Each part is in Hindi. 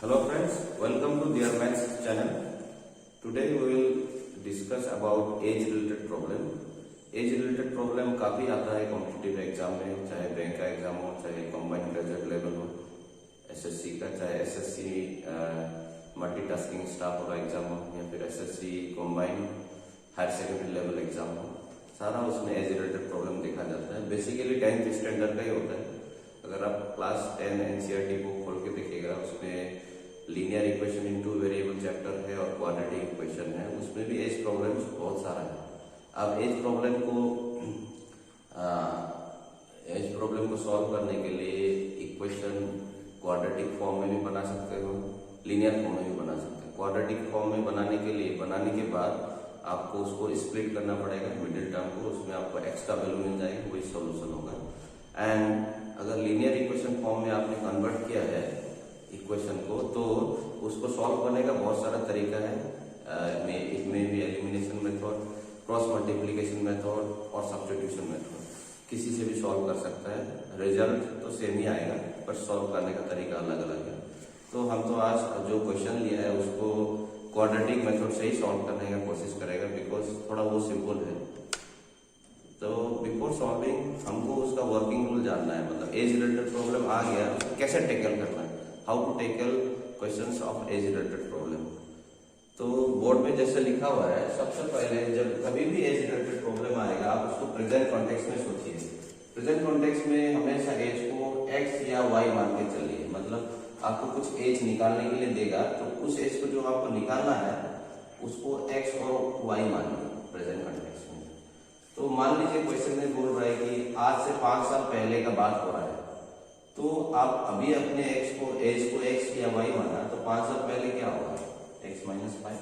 Hello friends, welcome to Dear Maths channel. Today we will discuss about age related problem. As related problem काफी आता है कॉम्पिटिटिव एग्जाम में, चाहे बैंक का एग्जाम हो, चाहे कॉम्बाइंड ग्रेजुएट लेवल हो, एसएससी का, चाहे एसएससी मल्टीटास्किंग स्टाफ वाला एग्जाम हो, या फिर SSC combined higher secondary level exam हो, सारा उसमें एज रिलेटेड प्रॉब्लम देखा जाता है। बेसिकली 10th स्टैंडर्ड का ही होता है। अगर आप क्लास 10 एनसीईआरटी बुक खोल के देखिएगा, उसमें linear equation in two variable chapter है और क्वाड्रेटिक इक्वेशन है, उसमें भी एज प्रॉब्लम्स बहुत सारा है। अब एज प्रॉब्लम को सॉल्व करने के लिए इक्वेशन क्वाड्रेटिक फॉर्म में भी बना सकते हो, लीनियर फॉर्म में भी बना सकते हो। क्वाड्रेटिक फॉर्म में बनाने के बाद आपको उसको स्प्लिट करना पड़ेगा मिडिल टर्म को, उसमें आपको एक्स्ट्रा वैल्यू मिल जाएगी, वही सॉल्यूशन होगा। एंड अगर लीनियर इक्वेशन फॉर्म में आपने कन्वर्ट किया है इक्वेशन को, तो उसको सॉल्व करने का बहुत सारा तरीका है। इसमें भी elimination method, cross multiplication method और सब्स्टिट्यूशन मेथड, किसी से भी सॉल्व कर सकता है। रिजल्ट तो सेम ही आएगा, पर सॉल्व करने का तरीका अलग अलग है। तो हम तो आज जो क्वेश्चन लिया है उसको क्वाड्रेटिक मेथड से ही सॉल्व करने का कोशिश करेगा, बिकॉज थोड़ा वो सिंपल है। तो बिफोर सॉल्विंग हमको उसका वर्किंग रूल जानना है, मतलब एज रिलेटेड प्रॉब्लम आ गया उसको कैसे टैकल करना है, how to tackle questions of age related problem. तो बोर्ड में जैसे लिखा हुआ है, सबसे पहले जब कभी भी एज रिलेटेड प्रॉब्लम आएगा, आप उसको प्रेजेंट कॉन्टेक्स्ट में सोचिए। प्रेजेंट कॉन्टेक्स्ट में हमेशा एज को एक्स या वाई मान के चलिए। मतलब आपको कुछ एज निकालने के लिए देगा, तो उस एज को जो आपको निकालना है उसको एक्स और वाई मानिए प्रेजेंट कॉन्टेक्स्ट में। तो मान लीजिए क्वेश्चन में बोल रहा है कि आज से 5 साल पहले का बात हो रहा है, तो आप अभी अपने एज को एक्स या वाई माना, तो 5 साल पहले क्या होगा, x माइनस 5।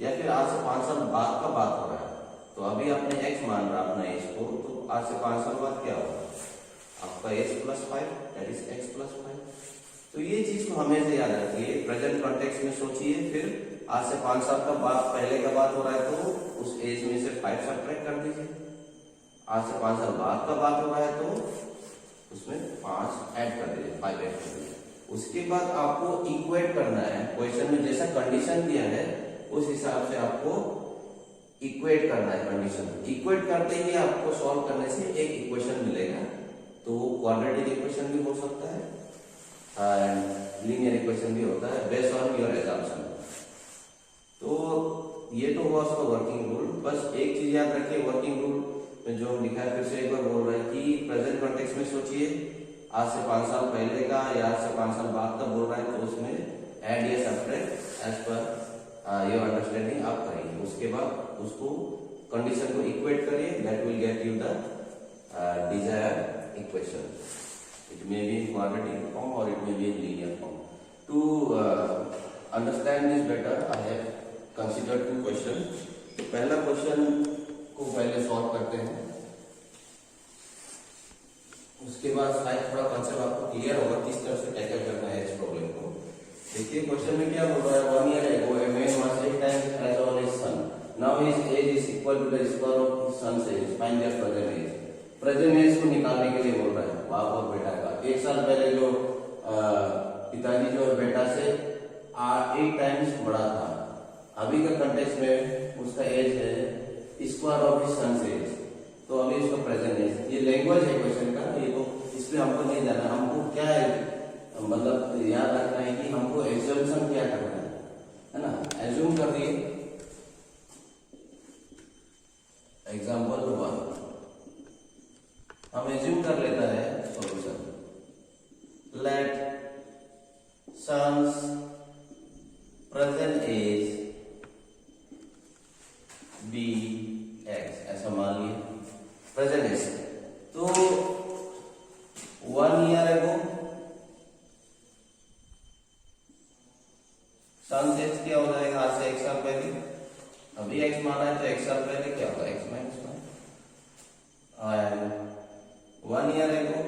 या फिर आज से 5 साल बाद का बात हो रहा है, तो अभी आपने x मान रहा अपना एज को, तो आज से 5 साल बाद क्या होगा आपका h plus 5, that is x plus 5। तो ये चीज को हमेशा याद रखिए, प्रेजेंट कॉन्टेक्स्ट में सोचिए, फिर आज से 5 साल का बाद पहले का बात हो रहा है, तो उस एज में से 5 सब्ट्रैक्ट कर दीजिए। आज से 5 साल बाद का बात हो रहा है, तो उसमें 5 ऐड कर दीजिए, 5 ऐड कर दीजिए। उसके बाद आपको इक्वेट करना है, क्वेश्चन में जैसा कंडीशन दिया है उस हिसाब से आपको इक्वेट करना है कंडीशन। इक्वेट करते ही आपको सॉल्व करने से एक इक्वेशन मिलेगा, तो वो क्वाड्रेटिक इक्वेशन भी हो सकता है एंड लीनियर इक्वेशन भी होता है, बेस्ड ऑन योर असम्पशन। तो ये तो हुआ उसका वर्किंग रूल। बस एक चीज याद रखिए, वर्किंग रूल में जो लिखा है, फिर से एक बार बोल रहा है कि प्रेजेंट कॉन्टेक्स्ट में सोचिए, आज से 5 साल पहले का या आज से 5 साल बाद का बोल रहा है, तो उसमें ऐड या subtract as per your understanding आप करिए। उसके बाद उसको कंडीशन को इक्वेट करिए, that will get you the desired equation. It may be in quadratic form और it may be in linear form. To understand this better, I have considered 2 question. तो पहला क्वेश्चन को पहले सॉल्व करते हैं, उसके बाद शायद थोड़ा कंसेप्ट आपको क्लियर होगा किस तरह से टैकल करना है इस प्रॉब्लम को। देखिए क्वेश्चन में क्या बोल रहा है, 1 year ago a man was 8 times as old as his son. Now his age is equal to the square of his son's age. Find their present age. Present age को निकालने के लिए बोल रहा है बाप और बेटा का। 1 साल पहले जो पिताजी जो बेटा से 8 टाइम्स बड़ा था, अभी का कंटेक्स्ट में उसका एज है square of his son's age, तो अभी उसका प्रेजेंट एज। ये लैंग्वेज है क्वेश्चन का, ये तो इसमें हमको नहीं जाना, हमको क्या है मतलब याद रखना है कि हमको एज्यूम्पशन क्या करना है ना। एज्यूम कर दिए, एग्जांपल 1 हम एज्यूम कर लेता है solution, let son's present age be x, ऐसा मान लिया प्रेजेंट एज। तो 1 year ago सन्स एज क्या हो जाएगा, आज से 1 साल पहले। अभी x माना है तो 1 साल पहले क्या होगा, x minus 1। 1 year ago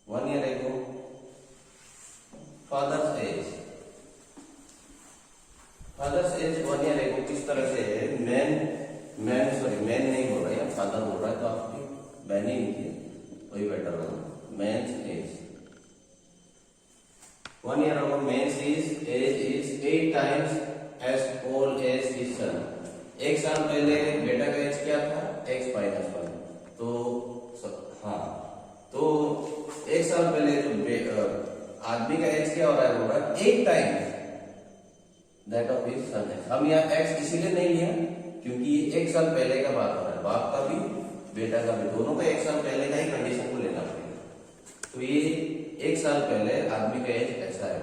1 year ago किस तरह से है, मैन नहीं बोल रहा है, फादर बोल रहा है, तो आप मैन ही लिखिए, वही बेटर होगा। Man age 1 year ago man's age is 8 times as old as his son. एक साल पहले बेटा का एज क्या था? x minus 1. तो हाँ, तो एक साल पहले जो आदमी का एज क्या हो रहा है? होगा 8 times that of his son age. हम यहाँ x इसीलिए नहीं लिया क्योंकि ये एक साल पहले का बात हो रहा है, बाप का भी बेटा का भी, दोनों का एक साल पहले का ही कंडीशन को लेना पड़ेगा. तो ये एक साल पहले आदमी का एज ऐसा है,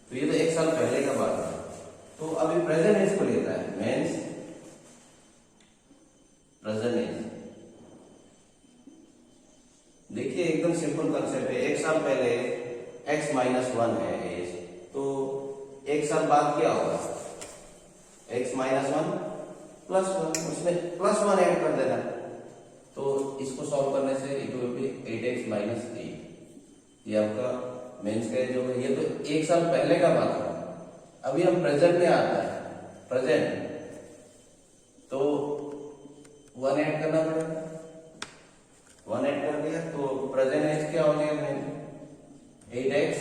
तो ये तो एक साल पहले का बात है. तो अभी प्रेजेंट एज को लेता है, मेंस प्रेजेंट एज. देखिए एकदम सिंपल कंसेप्ट है. एक साल पहले x माइनस 1 है एज, तो एक साल बाद क्या होगा? x माइनस 1 प्लस 1, उसमें प्लस 1 ऐड कर देना. तो इसको सॉल्व करने से it will be 8x minus 8. ये आपका मेंस का जो है, ये तो एक साल पहले का बात है. अभी हम प्रेजेंट में आता है, प्रेजेंट, तो 1 ऐड करना पड़ेगा. 1 ऐड कर दिया तो प्रेजेंट एज क्या हो जाएगा? 8x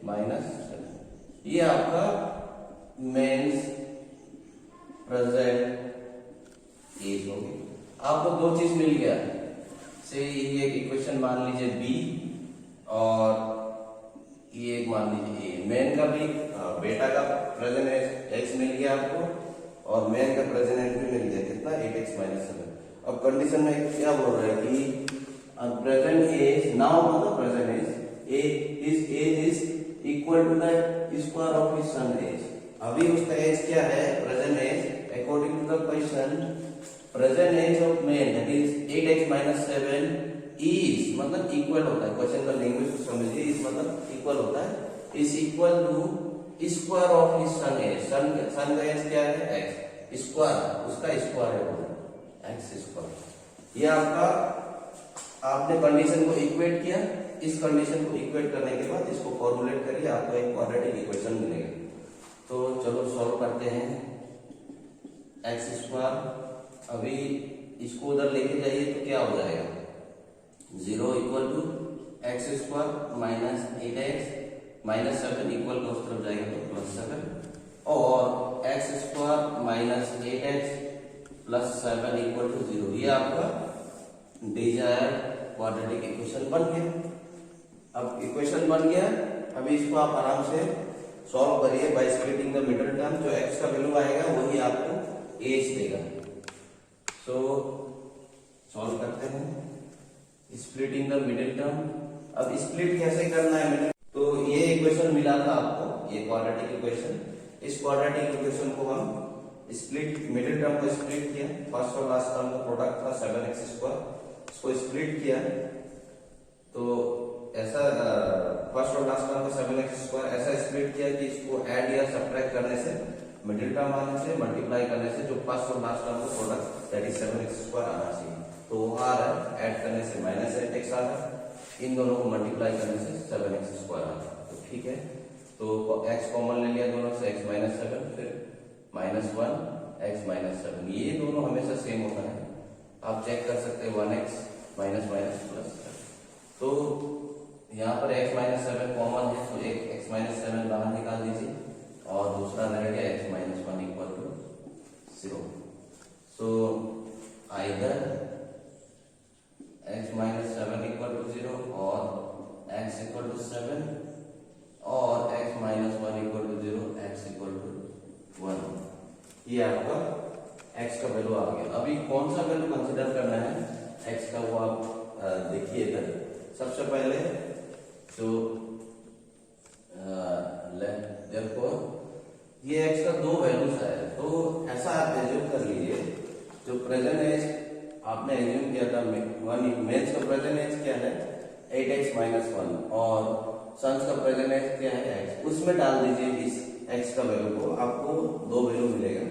minus 7. ये आपका मेंस प्रेजेंट एज होगी. आपको दो चीज मिल गया से, ये एक इक्वेशन मान लीजिए b और ये एक मान लीजिए a. मेन का भी बेटा का प्रेजेंट एज x मिल गया आपको, और मेन का प्रेजेंट एज भी मिल गया. कितना? 8x minus 7. अब कंडीशन में क्या बोल रहा है कि प्रेजेंट एज, नाउ मतलब present age, his age is equal to the square of his son age. अभी उसका एज क्या है? Present age. According to the question, present age of man that is 8x minus 7 is, मतलब इक्वल होता है, क्वेश्चन का लैंग्वेज को समझिए, इस मतलब इक्वल होता है, is equal to square of his son age. Son का एज क्या है? x स्क्वायर, उसका स्क्वायर है x स्क्वायर. ये आपका, आपने कंडीशन को इक्वेट किया. इस कंडीशन को इक्वेट करने के बाद इसको फॉर्मुलेट करिए, आपको एक क्वाड्रेटिक इक्वेशन मिलेगा. तो चलो सॉल्व करते हैं. x स्क्वायर, अभी इसको उधर लेके जाइए तो क्या हो जाएगा? 0 equal to x square minus 8x minus 7 equal का उस तरफ जाएगा तो प्लस 7, और x square minus 8x plus 7 equal to 0. ये आपका डिजायर्ड क्वाड्रेटिक इक्वेशन बन गया. अब इक्वेशन बन गया, अभी इसको आप आराम से सॉल्व करिए by splitting the middle term. जो x का वैल्यू आएगा वही आपको एज देगा. सो सॉल्व करते हैं. Splitting the middle term. अब स्प्लिट कैसे करना है मिडिल? तो ये इक्वेशन मिला था आपको, ये क्वाड्रेटिक इक्वेशन. इस क्वाड्रेटिक इक्वेशन को हम स्प्लिट, मिडिल टर्म को स्प्लिट किया. फर्स्ट और लास्ट टर्म का प्रोडक्ट था 7x स्क्वायर, इसको स्प्लिट किया. तो ऐसा फर्स्ट और लास्ट टर्म का 7x स्क्वायर ऐसा स्प्लिट किया कि इसको ऐड या सब्ट्रैक्ट करने से, मिडिल टर्म आने से, मल्टीप्लाई करने से जो फर्स्ट और लास्ट टर्म का product that is 7x square आना चाहिए. तो वो आ रहा है, ऐड करने से माइनस 8x आ रहा है, इन दोनों को मल्टीप्लाई करने से 7x स्क्वायर आ रहा है. तो ठीक है, तो x कॉमन ले लिया दोनों से, x माइनस 7, फिर माइनस 1 x माइनस 7. ये दोनों हमेशा सेम होता है, आप चेक कर सकते हैं. 1x minus minus plus. तो यहाँ पर x माइनस 7 कॉमन है, तो एक x माइनस 7 बाहर निकाल दीजिए, और दूसरा रह गया x minus 1 equal to 0. So either x minus 7 equal to 0 और x इक्वल टू 7, और x minus 1 equal to 0, x equal to 1. ये आपका x का वैल्यू आ गया. अभी कौन सा वैल्यू कंसिडर करना है x का, वो आप देखिए इधर. सबसे पहले जो देखो ये x का दो वैल्यूज है, तो ऐसा आप एज्यूम कर लीजिए, जो प्रेजेंट एज आपने एज्यूम किया था, मेंस का प्रेजेंट एज क्या है? 8x माइनस 1, और सन्स का प्रेजेंट एज क्या है? x. उसमें डाल दीजिए इस x का वैल्यू को, आपको दो वैल्यू मिलेगा,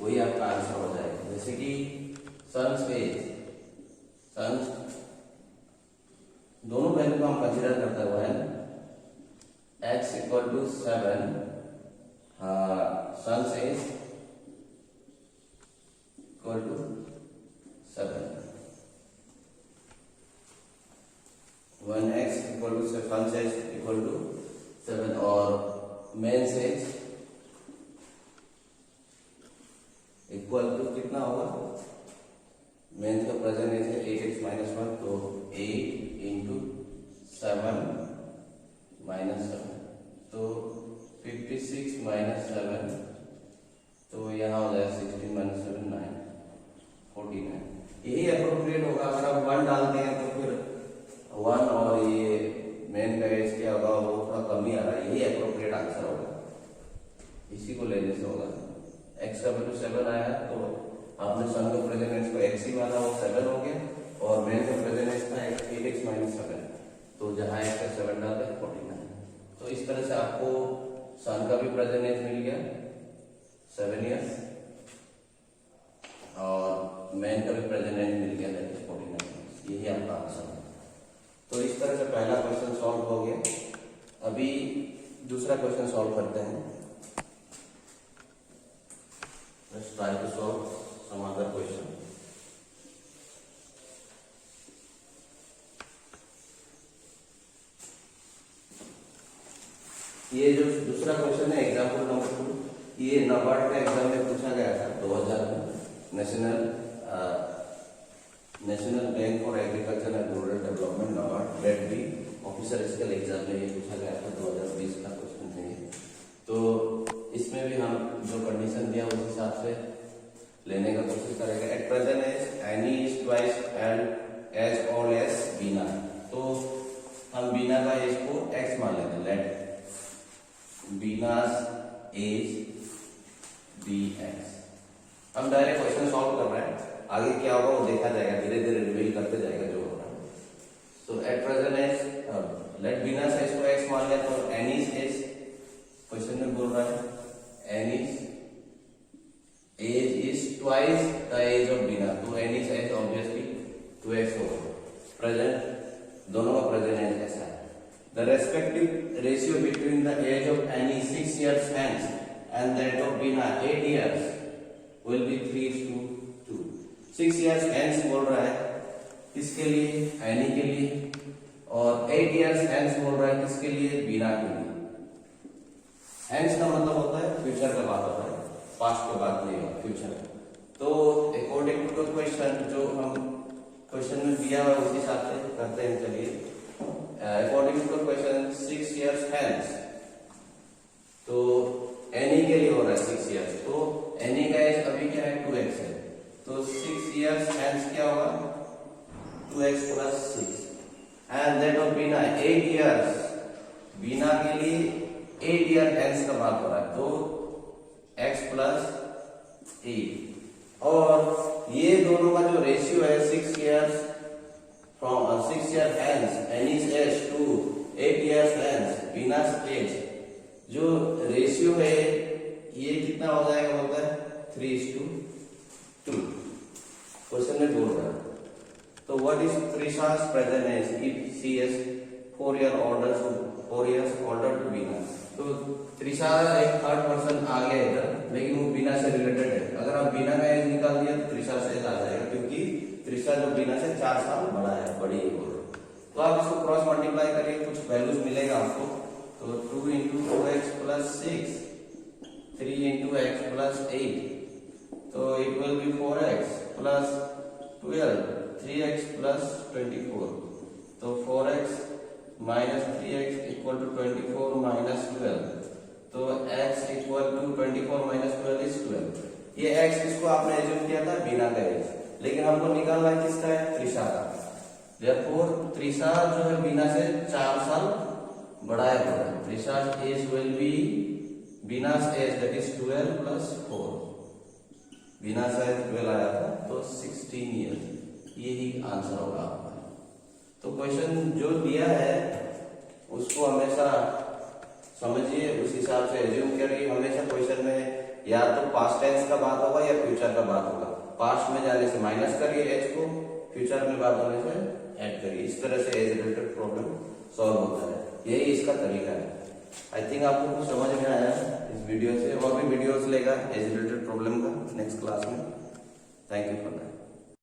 वही आपका आंसर हो जाएगा. जैसे कि सन्स एज, सन्स दोनों वैल्यू को हम कंसीडर करते हुए x equal to 7, son's age equal to 7, 1x equal to son's age equal to 7 और मेंस एज इक्वल टू कितना होगा, मेंस का प्रेजेंट एज है 8x माइनस 1, तो 8 इंटू 7 माइनस 7, तो 56 माइनस 7, तो यहाँ हो जाएगा 16 माइनस 7 9 49। यही अप्रोप्रिएट होगा। अगर आप 1 डालते हैं तो फिर 1 और ये मेन का एज क्या होगा, वो थोड़ा कम ही आ रहा है, यही अप्रोप्रिएट आंसर होगा, इसी को लेने से होगा। x का वैल्यू 7 आया तो आपने सन का प्रेजेंट एज को x ही माना, वो 7 हो गया, और मेन का प्रेजेंट एज था 8x माइनस 7, तो जहाँ x का 7 डालते हैं 49। तो इस तरह से आपको सन का भी प्रेजेंट एज मिल गया 7 इयर्स, और मैन का भी प्रेजेंट एज मिल गया दैट इज 49। यही आपका आंसर है। तो इस तरह से पहला क्वेश्चन सॉल्व हो गया। अभी दूसरा क्वेश्चन सॉल्व करते हैं। Let's try to solve some other question. ये जो दूसरा क्वेश्चन है एग्जाम्पल नंबर 2, ये नाबार्ड का एग्जाम में पूछा गया था 2000 में, national bank for agriculture and rural development NABARD grade B officer skill exam में ये पूछा गया था 2020 का क्वेश्चन है ये। तो इसमें भी हम जो कंडीशन दिया उस हिसाब से लेने का कोशिश करेंगे। At present age Annie is twice as old as Beena, तो हम बीना का एज को x मान लेते हैं। Let Beena's age be x. हम डायरेक्ट क्वेश्चन सॉल्व कर रहे हैं, आगे क्या होगा वो देखा जाएगा, धीरे धीरे रिवील करते जाएगा जो होगा। So at present age let Beena's age को x मान लें, तो एनीज एज क्वेश्चन में बोल रहा है Annie's age is twice the age of Beena, तो एनीज एज ऑब्वियसली 2x होगा। प्रेजेंट दोनों का प्रेजेंट एज ऐसा है। The respective ratio between the age of Annie 6 years hence and that of Bina 8 years will be 3:2। 6 years hence बोल रहा है किसके लिए, एनी के लिए, और 8 years hence बोल रहा है किसके लिए, बीना के लिए। hence का मतलब होता है फ्यूचर का बात होता है, पास्ट का बात नहीं होगा, फ्यूचर। तो अकॉर्डिंग टू द क्वेश्चन, जो हम क्वेश्चन में दिया हुआ उस हिसाब से करते हैं। चलिए, according to the question 6 years hence, तो एनी के लिए हो रहा है 6 years, तो एनी का एज अभी क्या है 2x है, तो 6 years hence क्या होगा 2x plus 6, and that of Beena 8 years, Beena के लिए 8 year hence का बात हो रहा है, तो x plus 8, और ये दोनों का जो रेशियो है 6 years from 6 year hence Annie's age to 8 years hence Bina's age, जो रेशियो है ये कितना हो जाएगा, बोलता है 3:2। क्वेश्चन में बोल रहा है। तो what is Trisha's present age if she is 4 years older to Bina। तो त्रिशा एक थर्ड पर्सन आ गया इधर, लेकिन वो बीना से रिलेटेड है। अगर आप बीना का एज निकाल दिया तो त्रिशा से एज आ जाएगा, क्योंकि त्रिशा जो बीना से 4 साल बड़ा है, बड़ी है वो। तो आप इसको क्रॉस मल्टीप्लाई करिए, कुछ वैल्यूज मिलेगा आपको। तो 2 into 2x plus 6, 3 into x plus 8, तो it will be 4x plus 12, 3x plus 24, तो 4x minus 3x equal to 24 minus 12, तो x equal to 24 minus 12 is 12। ये x इसको आपने एज्यूम किया था बीना का एज, लेकिन हमको निकालना है किसका है, त्रिशा का। Therefore त्रिशा जो है बीना से 4 साल बड़ा है। त्रिशा's age will be Bina's age, that is 12 plus 4। बीना से 12 आया था, तो 16 years, यही आंसर होगा आपका। तो क्वेश्चन जो दिया है उसको हमेशा समझिए, उस हिसाब से एज्यूम करिए। हमेशा क्वेश्चन में या तो पास्ट टेंस का बात होगा या फ्यूचर का बात होगा। पास्ट में जाने से माइनस करिए एज को, फ्यूचर में बात होने से ऐड करिए। इस तरह से एज रिलेटेड प्रॉब्लम सॉल्व होता है, यही इसका तरीका है। आई थिंक आपको कुछ समझ में आया इस वीडियो से। और भी वीडियोस लेगा एज रिलेटेड प्रॉब्लम का नेक्स्ट क्लास में। Thank you for that.